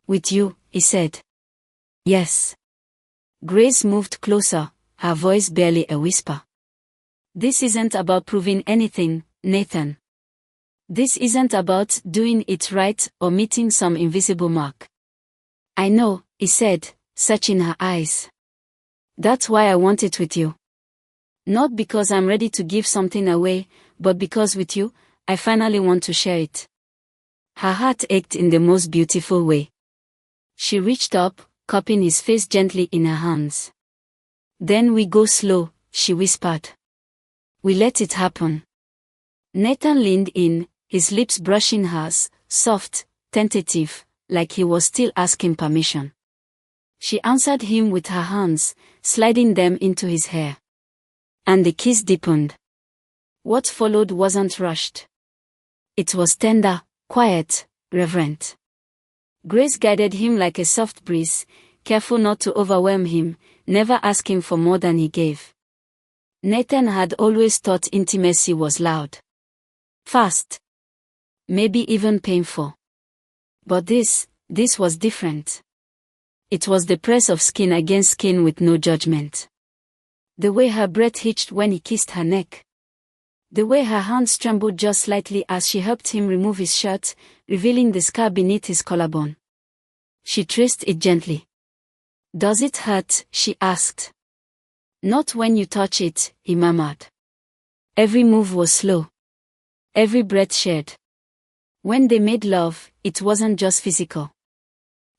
With you, he said. Yes. Grace moved closer, her voice barely a whisper. This isn't about proving anything, Nathan. This isn't about doing it right or meeting some invisible mark. I know, he said, searching her eyes. That's why I want it with you. Not because I'm ready to give something away, but because with you, I finally want to share it. Her heart ached in the most beautiful way. She reached up, cupping his face gently in her hands. Then we go slow, she whispered. We let it happen. Nathan leaned in, his lips brushing hers, soft, tentative, like he was still asking permission. She answered him with her hands, sliding them into his hair. And the kiss deepened. What followed wasn't rushed. It was tender, quiet, reverent. Grace guided him like a soft breeze, careful not to overwhelm him, never asking for more than he gave. Nathan had always thought intimacy was loud. Fast. Maybe even painful. But this was different. It was the press of skin against skin with no judgment. The way her breath hitched when he kissed her neck. The way her hands trembled just slightly as she helped him remove his shirt, revealing the scar beneath his collarbone. She traced it gently. "Does it hurt?" she asked. "Not when you touch it," he murmured. Every move was slow. Every breath shared. When they made love, it wasn't just physical.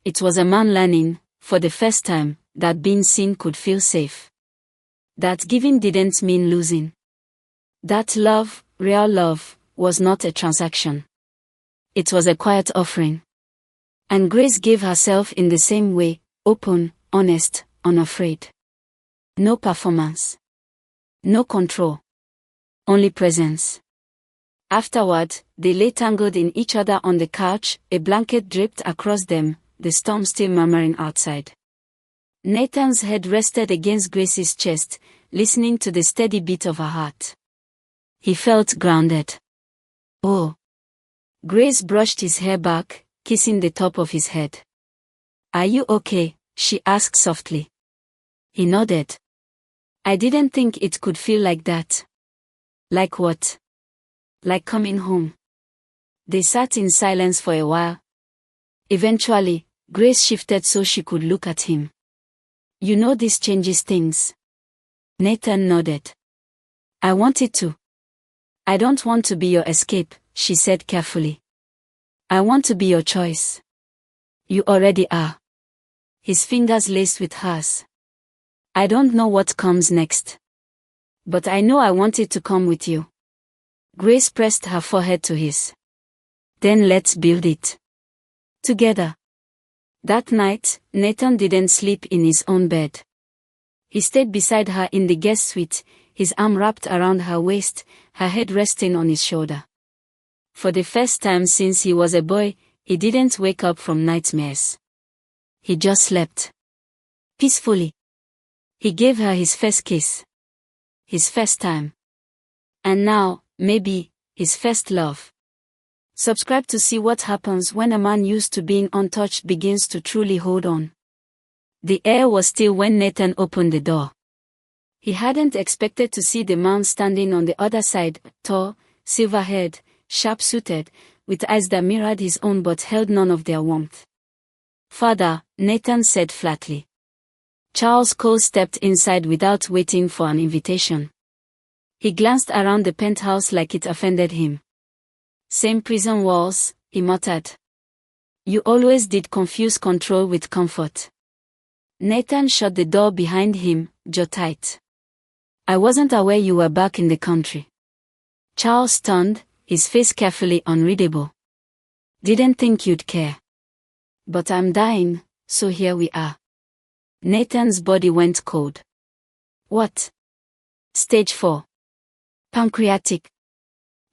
It was a man learning, for the first time, that being seen could feel safe. That giving didn't mean losing. That love, real love, was not a transaction. It was a quiet offering. And Grace gave herself in the same way, open, honest, unafraid. No performance. No control. Only presence. Afterward, they lay tangled in each other on the couch, a blanket draped across them, the storm still murmuring outside. Nathan's head rested against Grace's chest, listening to the steady beat of her heart. He felt grounded. "Oh." Grace brushed his hair back, kissing the top of his head. "Are you okay?" she asked softly. He nodded. "I didn't think it could feel like that." "Like what?" "Like coming home." They sat in silence for a while. Eventually, Grace shifted so she could look at him. "You know this changes things." Nathan nodded. "I want it to." "I don't want to be your escape," she said carefully. "I want to be your choice." "You already are." His fingers laced with hers. "I don't know what comes next. But I know I want it to come with you." Grace pressed her forehead to his. "Then let's build it. Together." That night, Nathan didn't sleep in his own bed. He stayed beside her in the guest suite, his arm wrapped around her waist, her head resting on his shoulder. For the first time since he was a boy, he didn't wake up from nightmares. He just slept. Peacefully. He gave her his first kiss. His first time. And now, maybe, his first love. Subscribe to see what happens when a man used to being untouched begins to truly hold on. The air was still when Nathan opened the door. He hadn't expected to see the man standing on the other side, tall, silver-haired, sharp-suited, with eyes that mirrored his own but held none of their warmth. "Father," Nathan said flatly. Charles Cole stepped inside without waiting for an invitation. He glanced around the penthouse like it offended him. "Same prison walls," he muttered. "You always did confuse control with comfort." Nathan shut the door behind him, jaw tight. "I wasn't aware you were back in the country." Charles turned, his face carefully unreadable. "Didn't think you'd care. But I'm dying, so here we are." Nathan's body went cold. "What?" "Stage 4. Pancreatic."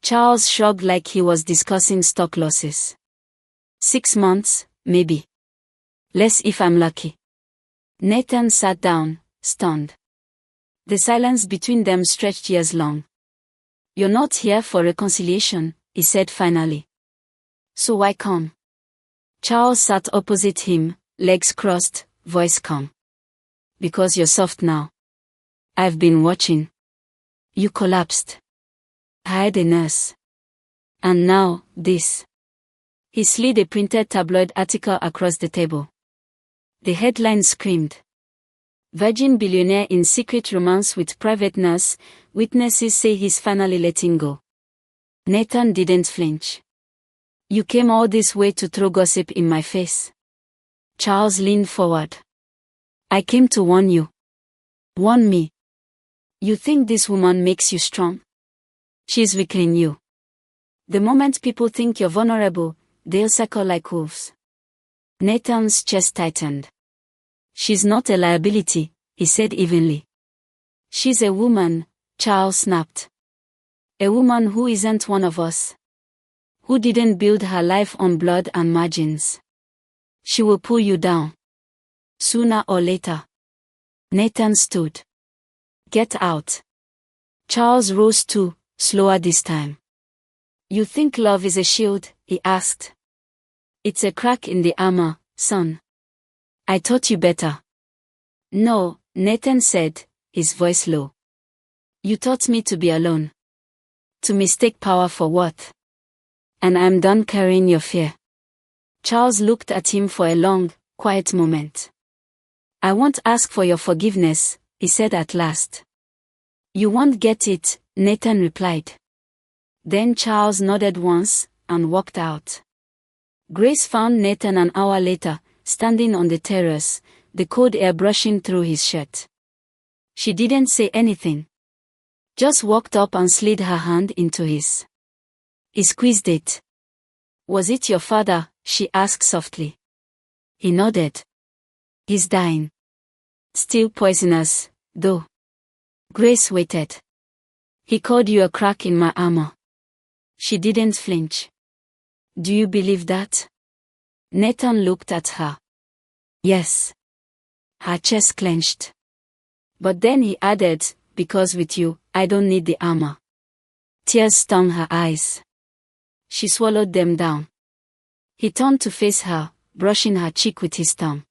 Charles shrugged like he was discussing stock losses. 6 months, maybe. Less if I'm lucky." Nathan sat down, stunned. The silence between them stretched years long. "You're not here for reconciliation," he said finally. "So why come?" Charles sat opposite him, legs crossed, voice calm. "Because you're soft now. I've been watching. You collapsed. Hired a nurse. And now, this." He slid a printed tabloid article across the table. The headline screamed. "Virgin billionaire in secret romance with private nurse, witnesses say he's finally letting go." Nathan didn't flinch. "You came all this way to throw gossip in my face." Charles leaned forward. "I came to warn you." "Warn me? You think this woman makes you strong?" "She's weakening you." The moment people think you're vulnerable, they'll circle like wolves. Nathan's chest tightened. She's not a liability, he said evenly. She's a woman, Charles snapped. A woman who isn't one of us. Who didn't build her life on blood and margins. She will pull you down. Sooner or later. Nathan stood. Get out. Charles rose too, slower this time. You think love is a shield? He asked. It's a crack in the armor, son. I taught you better. No, Nathan said, his voice low. You taught me to be alone. To mistake power for worth. And I'm done carrying your fear. Charles looked at him for a long, quiet moment. I won't ask for your forgiveness, he said at last. You won't get it, Nathan replied. Then Charles nodded once, and walked out. Grace found Nathan an hour later, standing on the terrace, the cold air brushing through his shirt. She didn't say anything. Just walked up and slid her hand into his. He squeezed it. Was it your father? She asked softly. He nodded. He's dying. Still poisonous, though. Grace waited. He called you a crack in my armor. She didn't flinch. Do you believe that? Nathan looked at her. Yes. Her chest clenched. But then he added, because with you, I don't need the armor. Tears stung her eyes. She swallowed them down. He turned to face her, brushing her cheek with his thumb.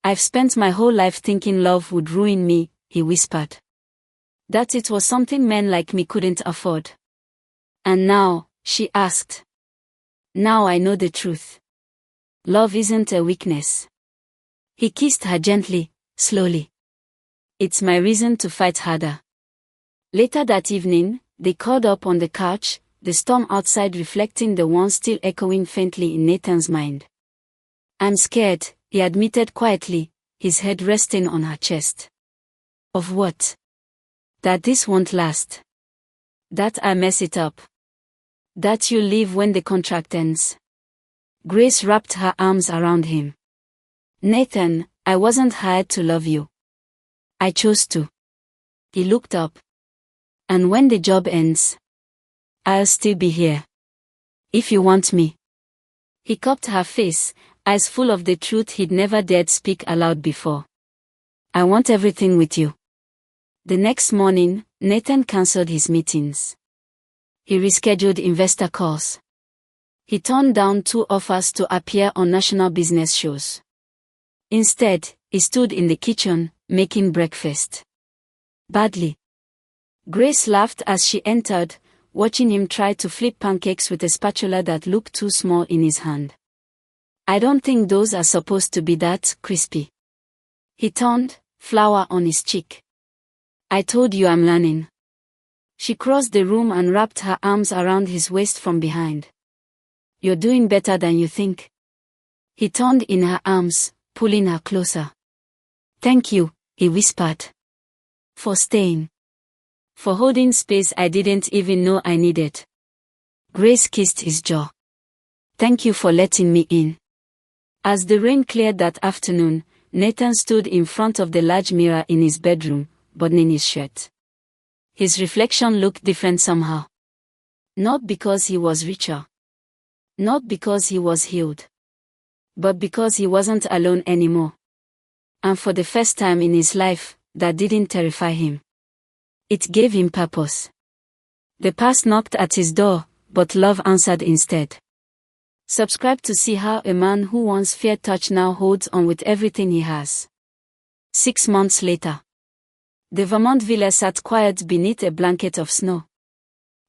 I've spent my whole life thinking love would ruin me, he whispered. That it was something men like me couldn't afford. And now, she asked. Now I know the truth. Love isn't a weakness. He kissed her gently, slowly. It's my reason to fight harder. Later that evening, they curled up on the couch, the storm outside reflecting the one still echoing faintly in Nathan's mind. I'm scared, he admitted quietly, his head resting on her chest. Of what? That this won't last. That I mess it up. That you'll leave when the contract ends. Grace wrapped her arms around him. Nathan, I wasn't hired to love you. I chose to. He looked up. And when the job ends, I'll still be here. If you want me. He cupped her face, eyes full of the truth he'd never dared speak aloud before. I want everything with you. The next morning, Nathan cancelled his meetings. He rescheduled investor calls. He turned down 2 offers to appear on national business shows. Instead, he stood in the kitchen, making breakfast. Badly. Grace laughed as she entered, watching him try to flip pancakes with a spatula that looked too small in his hand. I don't think those are supposed to be that crispy. He turned, flour on his cheek. I told you I'm learning. She crossed the room and wrapped her arms around his waist from behind. You're doing better than you think. He turned in her arms, pulling her closer. Thank you, he whispered. For staying. For holding space I didn't even know I needed. Grace kissed his jaw. Thank you for letting me in. As the rain cleared that afternoon, Nathan stood in front of the large mirror in his bedroom, buttoning his shirt. His reflection looked different somehow. Not because he was richer. Not because he was healed. But because he wasn't alone anymore. And for the first time in his life, that didn't terrify him. It gave him purpose. The past knocked at his door, but love answered instead. Subscribe to see how a man who once feared touch now holds on with everything he has. 6 months later. The Vermont villa sat quiet beneath a blanket of snow.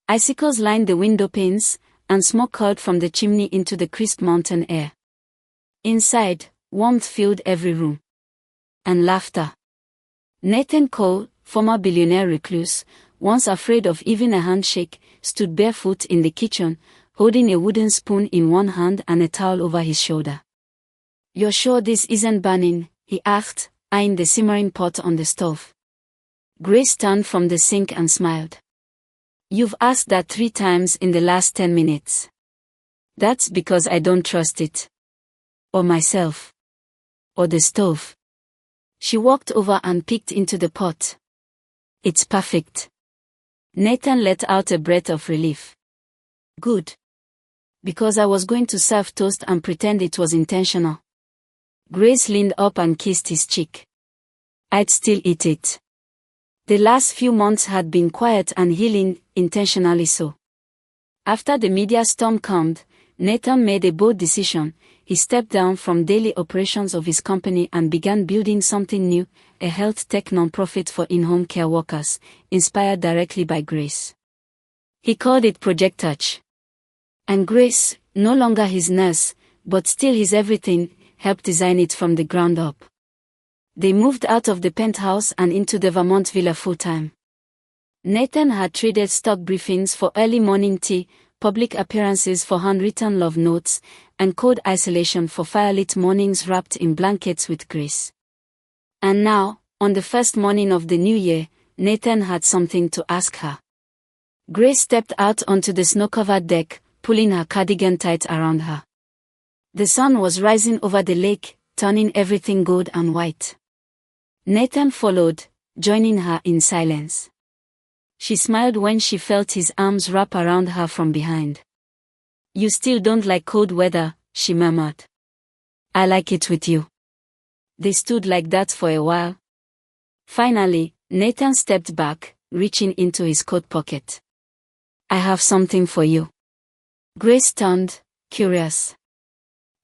Icicles lined the window panes, and smoke curled from the chimney into the crisp mountain air. Inside, warmth filled every room. And laughter. Nathan Cole, former billionaire recluse, once afraid of even a handshake, stood barefoot in the kitchen, holding a wooden spoon in one hand and a towel over his shoulder. You're sure this isn't burning? He asked, eyeing the simmering pot on the stove. Grace turned from the sink and smiled. You've asked that 3 times in the last 10 minutes. That's because I don't trust it. Or myself. Or the stove. She walked over and peeked into the pot. It's perfect. Nathan let out a breath of relief. Good. Because I was going to serve toast and pretend it was intentional. Grace leaned up and kissed his cheek. I'd still eat it. The last few months had been quiet and healing, intentionally so. After the media storm calmed, Nathan made a bold decision. He stepped down from daily operations of his company and began building something new, a health tech non-profit for in-home care workers, inspired directly by Grace. He called it Project Touch. And Grace, no longer his nurse, but still his everything, helped design it from the ground up. They moved out of the penthouse and into the Vermont villa full-time. Nathan had traded stock briefings for early morning tea, public appearances for handwritten love notes, and cold isolation for firelit mornings wrapped in blankets with Grace. And now, on the first morning of the new year, Nathan had something to ask her. Grace stepped out onto the snow-covered deck, pulling her cardigan tight around her. The sun was rising over the lake, turning everything gold and white. Nathan followed, joining her in silence. She smiled when she felt his arms wrap around her from behind. You still don't like cold weather, she murmured. I like it with you. They stood like that for a while. Finally, Nathan stepped back, reaching into his coat pocket. I have something for you. Grace turned, curious.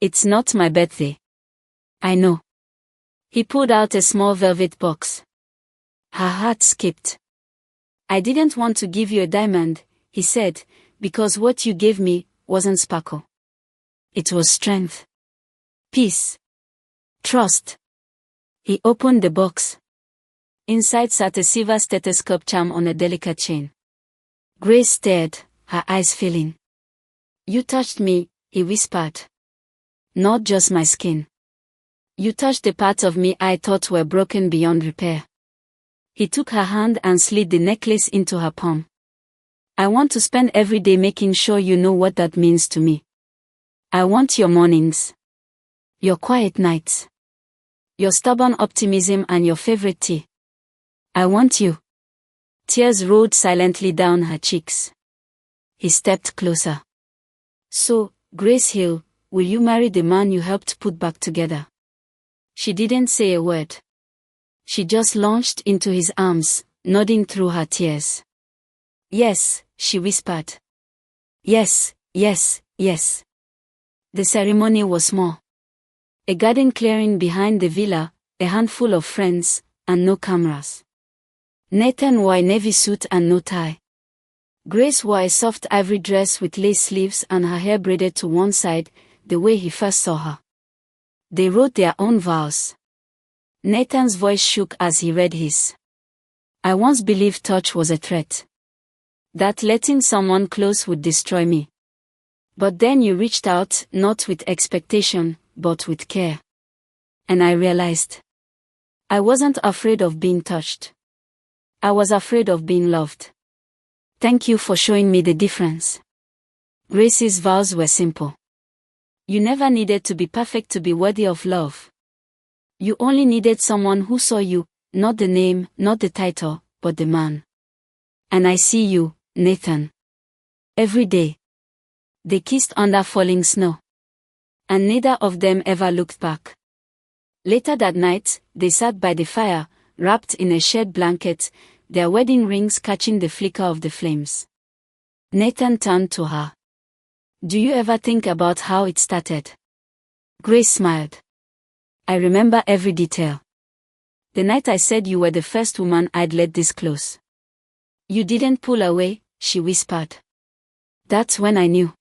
It's not my birthday. I know. He pulled out a small velvet box. Her heart skipped. I didn't want to give you a diamond, he said, because what you gave me wasn't sparkle. It was strength. Peace. Trust. He opened the box. Inside sat a silver stethoscope charm on a delicate chain. Grace stared, her eyes filling. You touched me, he whispered. Not just my skin. You touched the parts of me I thought were broken beyond repair. He took her hand and slid the necklace into her palm. I want to spend every day making sure you know what that means to me. I want your mornings. Your quiet nights. Your stubborn optimism and your favorite tea. I want you. Tears rolled silently down her cheeks. He stepped closer. So, Grace Hill, will you marry the man you helped put back together? She didn't say a word. She just launched into his arms, nodding through her tears. Yes, she whispered. Yes, yes, yes. The ceremony was small. A garden clearing behind the villa, a handful of friends, and no cameras. Nathan wore a navy suit and no tie. Grace wore a soft ivory dress with lace sleeves and her hair braided to one side, the way he first saw her. They wrote their own vows. Nathan's voice shook as he read his. I once believed touch was a threat. That letting someone close would destroy me. But then you reached out, not with expectation, but with care. And I realized. I wasn't afraid of being touched. I was afraid of being loved. Thank you for showing me the difference. Grace's vows were simple. You never needed to be perfect to be worthy of love. You only needed someone who saw you, not the name, not the title, but the man. And I see you, Nathan. Every day. They kissed under falling snow. And neither of them ever looked back. Later that night, they sat by the fire, wrapped in a shed blanket, their wedding rings catching the flicker of the flames. Nathan turned to her. Do you ever think about how it started? Grace smiled. I remember every detail. The night I said you were the first woman I'd let this close. You didn't pull away, she whispered. That's when I knew.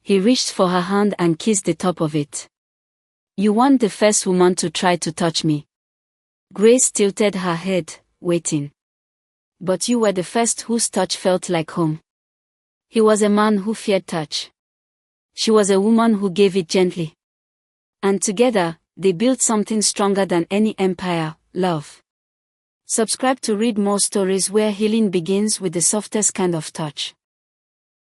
He reached for her hand and kissed the top of it. You weren't the first woman to try to touch me. Grace tilted her head, waiting. But you were the first whose touch felt like home. He was a man who feared touch. She was a woman who gave it gently. And together, they built something stronger than any empire, love. Subscribe to read more stories where healing begins with the softest kind of touch.